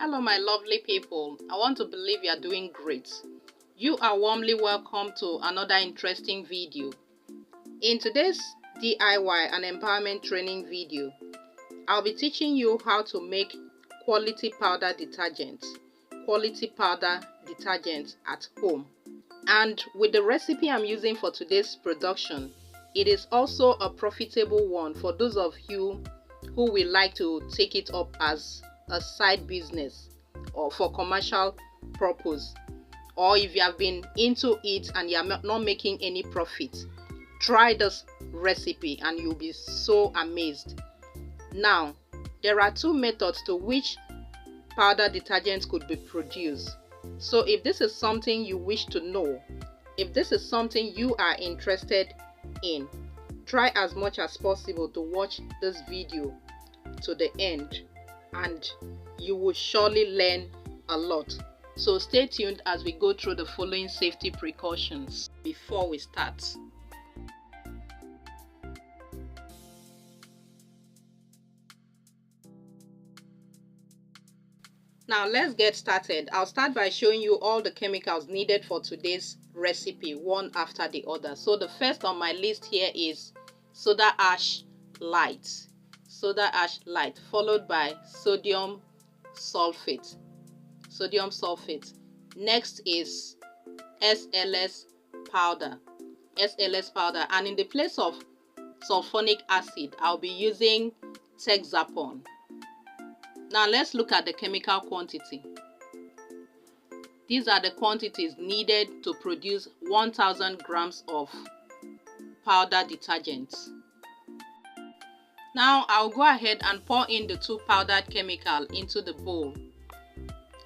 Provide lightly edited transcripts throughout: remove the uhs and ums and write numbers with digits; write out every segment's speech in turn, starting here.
Hello my lovely people, I want to believe you are doing great. You are warmly welcome to another interesting video. In today's DIY and empowerment training video, I'll be teaching you how to make quality powder detergent at home. And with the recipe I'm using for today's production, it is also a profitable one for those of you who will like to take it up as a side business or for commercial purpose, or if you have been into it and you are not making any profit. Try this recipe and you'll be so amazed. Now, there are two methods to which powder detergent could be produced. So if this is something you wish to know, if this is something you are interested in, try as much as possible to watch this video to the end and you will surely learn a lot. So stay tuned as we go through the following safety precautions before we start. Now let's get started. I'll start by showing you all the chemicals needed for today's recipe, one after the other. So the first on my list here is soda ash light, followed by sodium sulfate. Next is SLS powder, and in the place of sulfonic acid, I'll be using Texapon. Now let's look at the chemical quantity. These are the quantities needed to produce 1000 grams of powder detergent. Now I'll go ahead and pour in the two powdered chemical into the bowl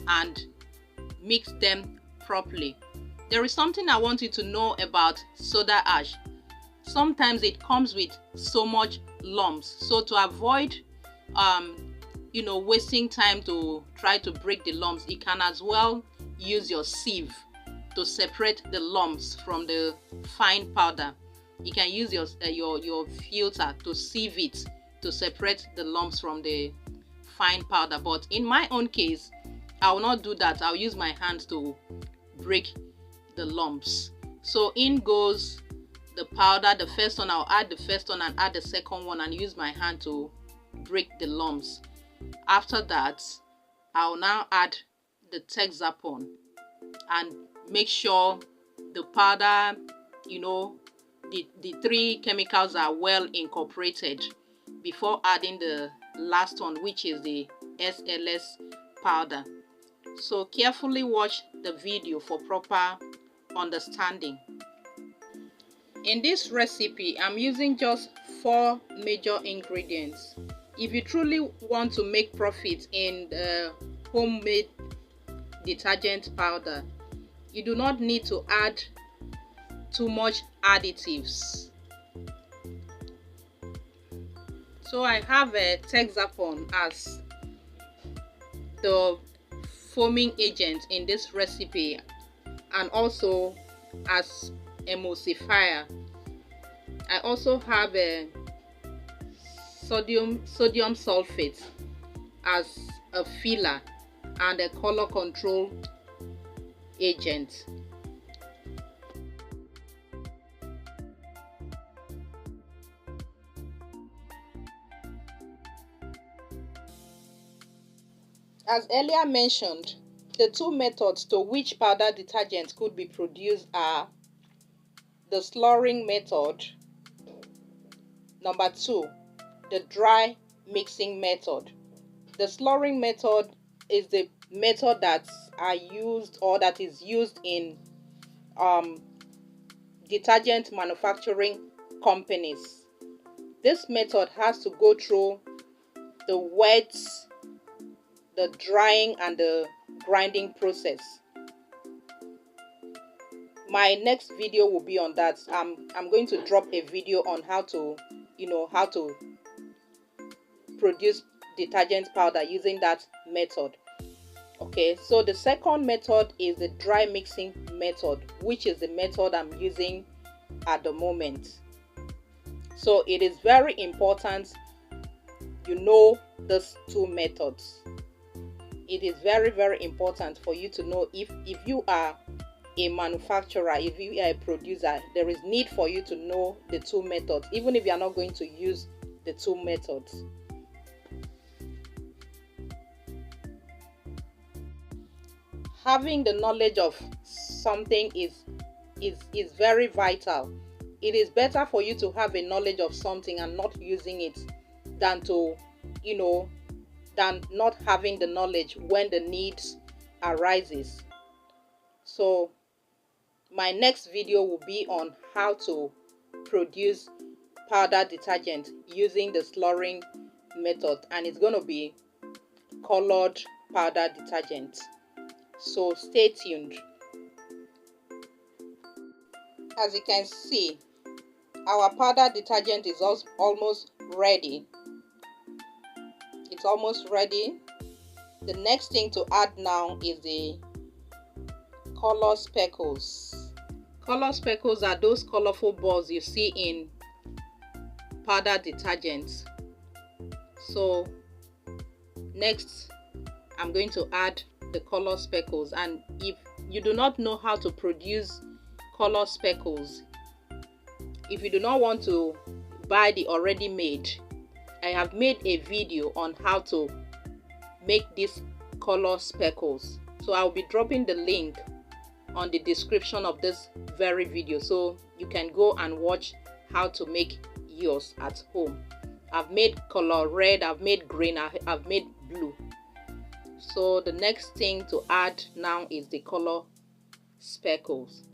and mix them properly. There is something I want you to know about soda ash. Sometimes it comes with so much lumps, so to avoid wasting time to try to break the lumps, you can as well use your sieve to separate the lumps from the fine powder. You can use your filter to sieve it to separate the lumps from the fine powder. But in my own case, I will not do that. I'll use my hand to break the lumps. So in goes the powder, the first one. I'll add the first one and add the second one and use my hand to break the lumps. After that, I'll now add the Texapon and make sure the powder, the three chemicals are well incorporated before adding the last one, which is the SLS powder. So carefully watch the video for proper understanding. In this recipe, I'm using just 4 major ingredients. If you truly want to make profit in the homemade detergent powder, you do not need to add too much additives. So I have a Texapon as the foaming agent in this recipe and also as emulsifier. I also have a sodium sulfate as a filler and a color control agent. As earlier mentioned, the two methods to which powder detergent could be produced are the slurring method. Number 2, the dry mixing method. The slurring method is the method that is used in detergent manufacturing companies. This method has to go through the wet, the drying and the grinding process. My next video will be on that. I'm going to drop a video on how to produce detergent powder using that method. Okay, so the second method is the dry mixing method, which is the method I'm using at the moment. So it is very important you know these two methods. it is very, very important for you to know if you are a manufacturer, if you are a producer, there is need for you to know the two methods, even if you are not going to use the two methods. Having the knowledge of something is very vital. It is better for you to have a knowledge of something and not using it than to, than not having the knowledge when the needs arises. So my next video will be on how to produce powder detergent using the slurring method, and it's going to be colored powder detergent. So stay tuned. As you can see, our powder detergent is almost ready. It's almost ready. The next thing to add now is the color speckles. Color speckles are those colorful balls you see in powder detergents. So next, I'm going to add the color speckles, and if you do not know how to produce color speckles, if you do not want to buy the already made, I have made a video on how to make these color speckles. So I'll be dropping the link on the description of this very video, so you can go and watch how to make yours at home. I've made color red, I've made green, I've made blue. So the next thing to add now is the color speckles.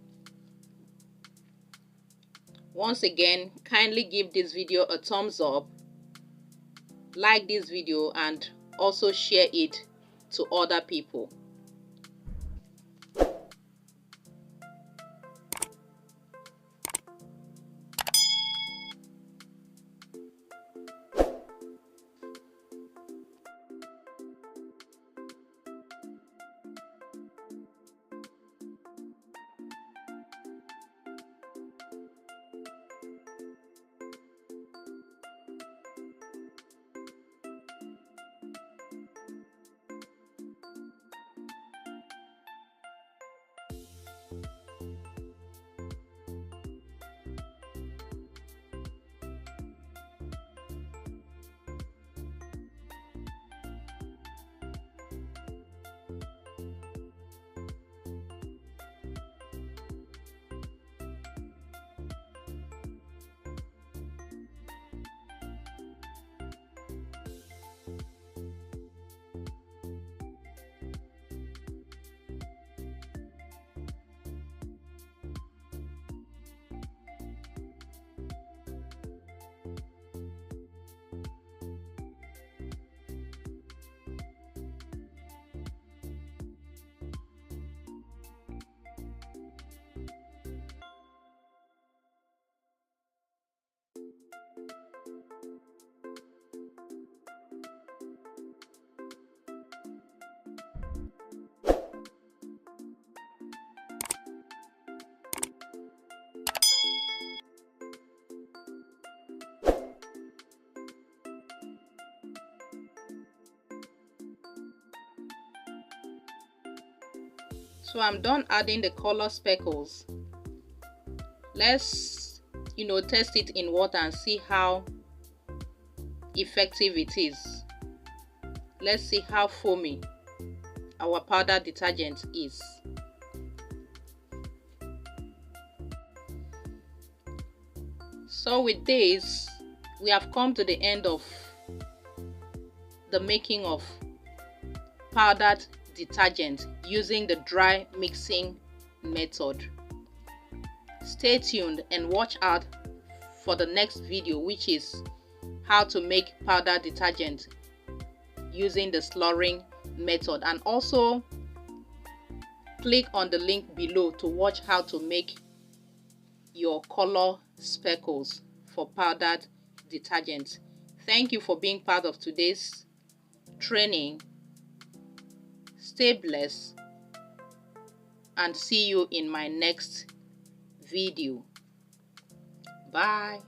Once again, kindly give this video a thumbs up, like this video, and also share it to other people. So I'm done adding the color speckles. Let's test it in water and see how effective it is. Let's see how foamy our powder detergent is. So with this, we have come to the end of the making of powdered detergent using the dry mixing method. Stay tuned and watch out for the next video, which is how to make powder detergent using the slurring method, and also click on the link below to watch how to make your color speckles for powdered detergent. Thank you for being part of today's training. Stay blessed and see you in my next video. Bye.